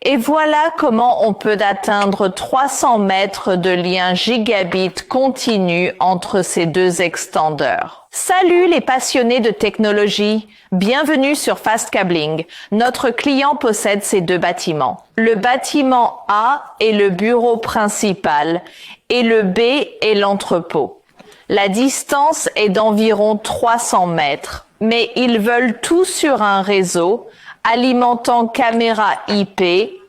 Et voilà comment on peut atteindre 300 mètres de lien gigabit continu entre ces deux extendeurs. Salut les passionnés de technologie, bienvenue sur Fast Cabling. Notre client possède ces deux bâtiments. Le bâtiment A est le bureau principal et le B est l'entrepôt. La distance est d'environ 300 mètres, mais ils veulent tout sur un réseau alimentant caméra IP,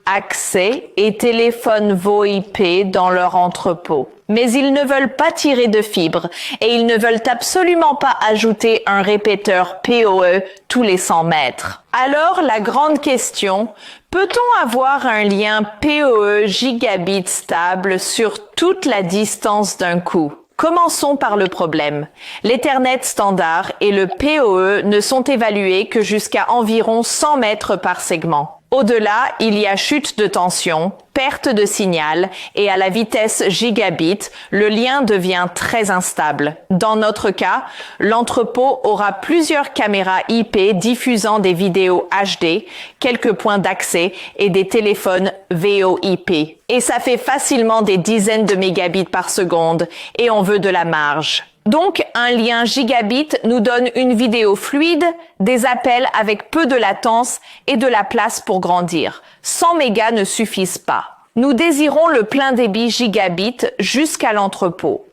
accès et téléphone VoIP dans leur entrepôt. Mais ils ne veulent pas tirer de fibres et ils ne veulent absolument pas ajouter un répéteur PoE tous les 100 mètres. Alors la grande question, peut-on avoir un lien PoE gigabit stable sur toute la distance d'un coup? Commençons par le problème. L'Ethernet standard et le PoE ne sont évalués que jusqu'à environ 100 mètres par segment. Au-delà, il y a chute de tension, perte de signal et à la vitesse gigabit, le lien devient très instable. Dans notre cas, l'entrepôt aura plusieurs caméras IP diffusant des vidéos HD, quelques points d'accès et des téléphones VoIP. Et ça fait facilement des dizaines de mégabits par seconde et on veut de la marge. Donc, un lien gigabit nous donne une vidéo fluide, des appels avec peu de latence et de la place pour grandir. 100 mégas ne suffisent pas. Nous désirons le plein débit gigabit jusqu'à l'entrepôt.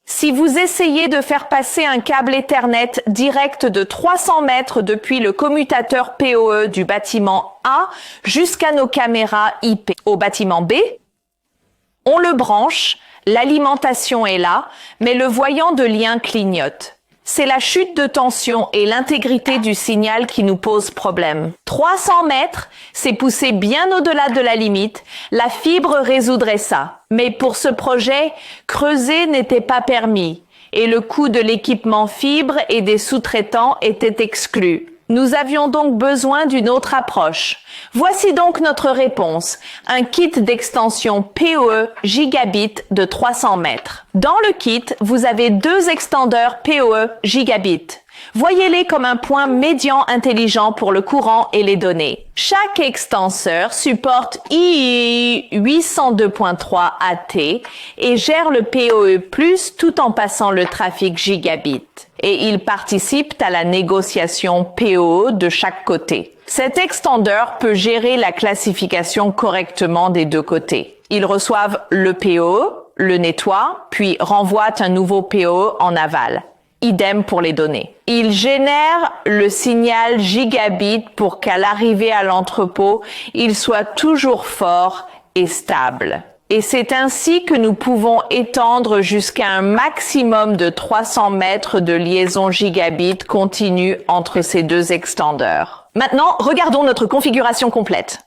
Si vous essayez de faire passer un câble Ethernet direct de 300 mètres depuis le commutateur PoE du bâtiment A jusqu'à nos caméras IP au bâtiment B, on le branche, l'alimentation est là, mais le voyant de lien clignote. C'est la chute de tension et l'intégrité du signal qui nous pose problème. 300 mètres, c'est poussé bien au-delà de la limite. La fibre résoudrait ça. Mais pour ce projet, creuser n'était pas permis et le coût de l'équipement fibre et des sous-traitants était exclu. Nous avions donc besoin d'une autre approche. Voici donc notre réponse, un kit d'extension PoE gigabit de 300 mètres. Dans le kit, vous avez deux extendeurs PoE gigabit. Voyez-les comme un point médian intelligent pour le courant et les données. Chaque extenseur supporte II 802.3 AT et gère le PoE+, tout en passant le trafic gigabit. Et ils participent à la négociation PoE de chaque côté. Cet extendeur peut gérer la classification correctement des deux côtés. Ils reçoivent le PoE, le nettoient, puis renvoient un nouveau PoE en aval. Idem pour les données. Il génère le signal gigabit pour qu'à l'arrivée à l'entrepôt, il soit toujours fort et stable. Et c'est ainsi que nous pouvons étendre jusqu'à un maximum de 300 mètres de liaison gigabit continue entre ces deux extendeurs. Maintenant, regardons notre configuration complète.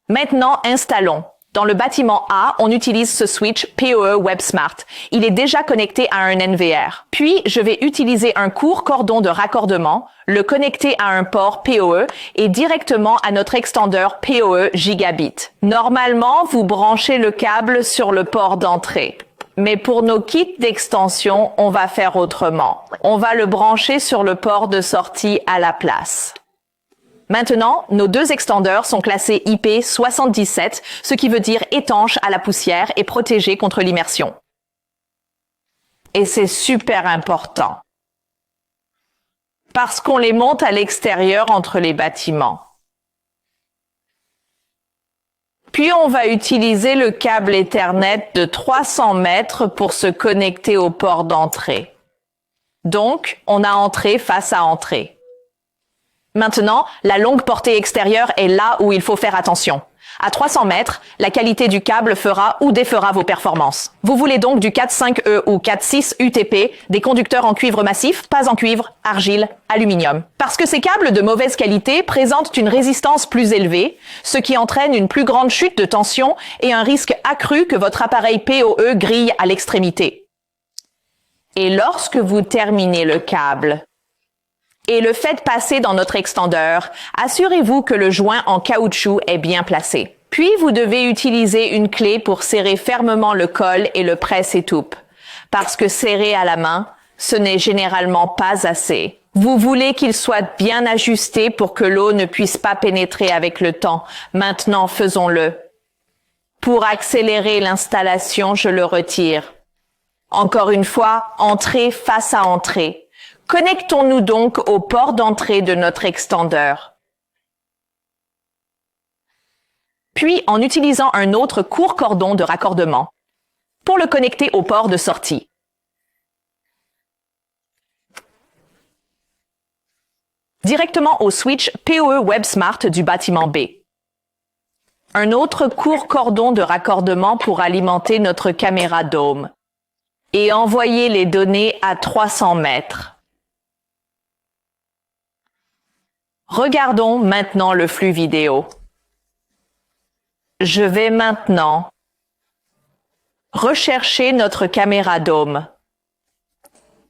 Maintenant, installons. Dans le bâtiment A, on utilise ce switch PoE WebSmart. Il est déjà connecté à un NVR. Puis, je vais utiliser un court cordon de raccordement, le connecter à un port PoE et directement à notre extendeur PoE gigabit. Normalement, vous branchez le câble sur le port d'entrée. Mais pour nos kits d'extension, on va faire autrement. On va le brancher sur le port de sortie à la place. Maintenant, nos deux extendeurs sont classés IP77, ce qui veut dire étanches à la poussière et protégés contre l'immersion. Et c'est super important, parce qu'on les monte à l'extérieur entre les bâtiments. Puis on va utiliser le câble Ethernet de 300 mètres pour se connecter au port d'entrée. Donc, on a entrée face à entrée. Maintenant, la longue portée extérieure est là où il faut faire attention. À 300 mètres, la qualité du câble fera ou défera vos performances. Vous voulez donc du 4.5E ou 4.6 UTP, des conducteurs en cuivre massif, pas en cuivre, argile, aluminium. Parce que ces câbles de mauvaise qualité présentent une résistance plus élevée, ce qui entraîne une plus grande chute de tension et un risque accru que votre appareil PoE grille à l'extrémité. Et lorsque vous terminez le câble, et le faites passer dans notre extendeur, assurez-vous que le joint en caoutchouc est bien placé. Puis vous devez utiliser une clé pour serrer fermement le col et le presse-étoupe. Parce que serrer à la main, ce n'est généralement pas assez. Vous voulez qu'il soit bien ajusté pour que l'eau ne puisse pas pénétrer avec le temps. Maintenant, faisons-le. Pour accélérer l'installation, je le retire. Encore une fois, entrée face à entrée. Connectons-nous donc au port d'entrée de notre extendeur. Puis, en utilisant un autre court cordon de raccordement, pour le connecter au port de sortie. Directement au switch PoE WebSmart du bâtiment B. Un autre court cordon de raccordement pour alimenter notre caméra Dome et envoyer les données à 300 mètres. Regardons maintenant le flux vidéo. Je vais maintenant rechercher notre caméra Dome.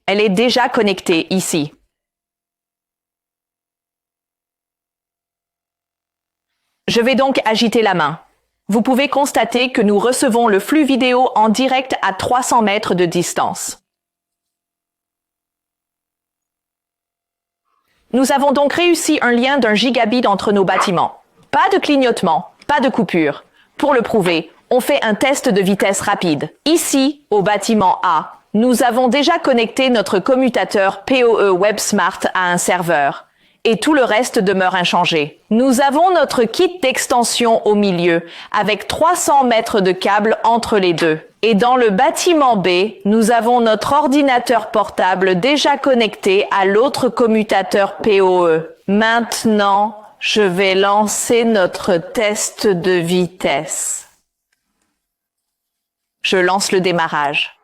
Elle est déjà connectée ici. Je vais donc agiter la main. Vous pouvez constater que nous recevons le flux vidéo en direct à 300 mètres de distance. Nous avons donc réussi un lien d'1 gigabit entre nos bâtiments. Pas de clignotement, pas de coupure. Pour le prouver, on fait un test de vitesse rapide. Ici, au bâtiment A, nous avons déjà connecté notre commutateur PoE WebSmart à un serveur. Et tout le reste demeure inchangé. Nous avons notre kit d'extension au milieu, avec 300 mètres de câble entre les deux. Et dans le bâtiment B, nous avons notre ordinateur portable déjà connecté à l'autre commutateur PoE. Maintenant, je vais lancer notre test de vitesse. Je lance le démarrage.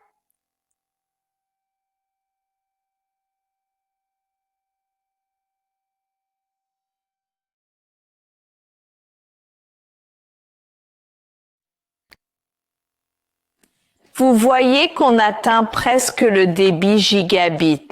Vous voyez qu'on atteint presque le débit gigabit.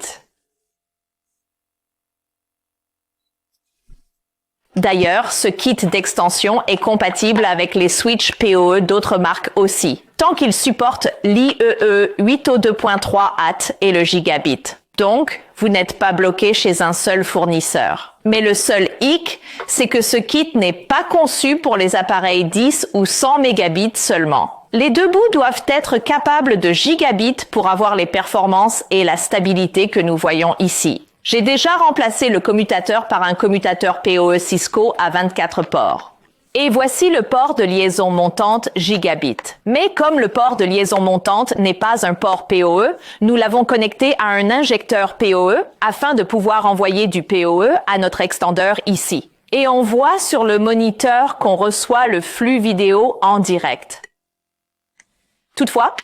D'ailleurs, ce kit d'extension est compatible avec les switches PoE d'autres marques aussi, tant qu'il supporte l'IEE 802.3 et le gigabit. Donc, vous n'êtes pas bloqué chez un seul fournisseur. Mais le seul hic, c'est que ce kit n'est pas conçu pour les appareils 10 ou 100 mégabits seulement. Les deux bouts doivent être capables de gigabits pour avoir les performances et la stabilité que nous voyons ici. J'ai déjà remplacé le commutateur par un commutateur PoE Cisco à 24 ports. Et voici le port de liaison montante gigabit. Mais comme le port de liaison montante n'est pas un port PoE, nous l'avons connecté à un injecteur PoE afin de pouvoir envoyer du PoE à notre extendeur ici. Et on voit sur le moniteur qu'on reçoit le flux vidéo en direct. Toutefois,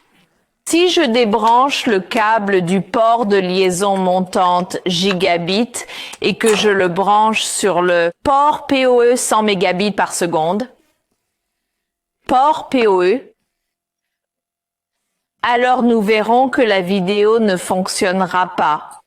si je débranche le câble du port de liaison montante gigabit et que je le branche sur le port PoE 100 mégabits par seconde, port PoE, alors nous verrons que la vidéo ne fonctionnera pas.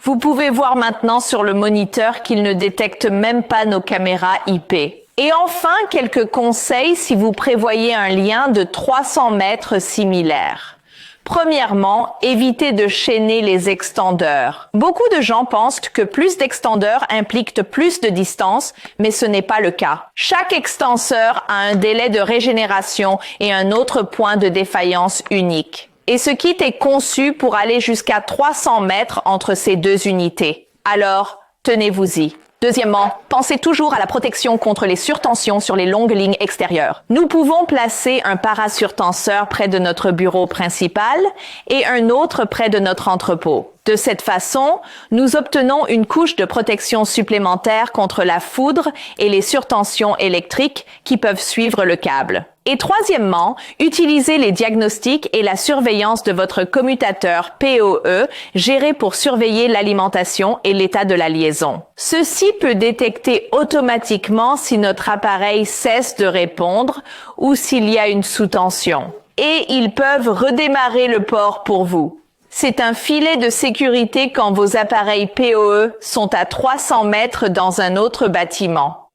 Vous pouvez voir maintenant sur le moniteur qu'il ne détecte même pas nos caméras IP. Et enfin, quelques conseils si vous prévoyez un lien de 300 mètres similaire. Premièrement, évitez de chaîner les extendeurs. Beaucoup de gens pensent que plus d'extendeurs impliquent plus de distance, mais ce n'est pas le cas. Chaque extenseur a un délai de régénération et un autre point de défaillance unique. Et ce kit est conçu pour aller jusqu'à 300 mètres entre ces deux unités. Alors, tenez-vous-y. Deuxièmement, pensez toujours à la protection contre les surtensions sur les longues lignes extérieures. Nous pouvons placer un parasurtenseur près de notre bureau principal et un autre près de notre entrepôt. De cette façon, nous obtenons une couche de protection supplémentaire contre la foudre et les surtensions électriques qui peuvent suivre le câble. Et troisièmement, utilisez les diagnostics et la surveillance de votre commutateur PoE géré pour surveiller l'alimentation et l'état de la liaison. Ceci peut détecter automatiquement si notre appareil cesse de répondre ou s'il y a une sous-tension. Et ils peuvent redémarrer le port pour vous. C'est un filet de sécurité quand vos appareils PoE sont à 300 mètres dans un autre bâtiment.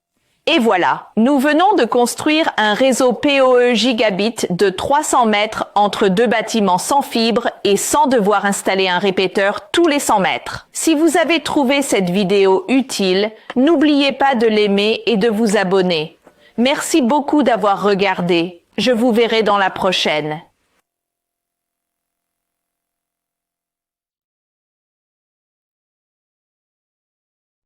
Et voilà, nous venons de construire un réseau PoE gigabit de 300 mètres entre deux bâtiments sans fibre et sans devoir installer un répéteur tous les 100 mètres. Si vous avez trouvé cette vidéo utile, n'oubliez pas de l'aimer et de vous abonner. Merci beaucoup d'avoir regardé. Je vous verrai dans la prochaine.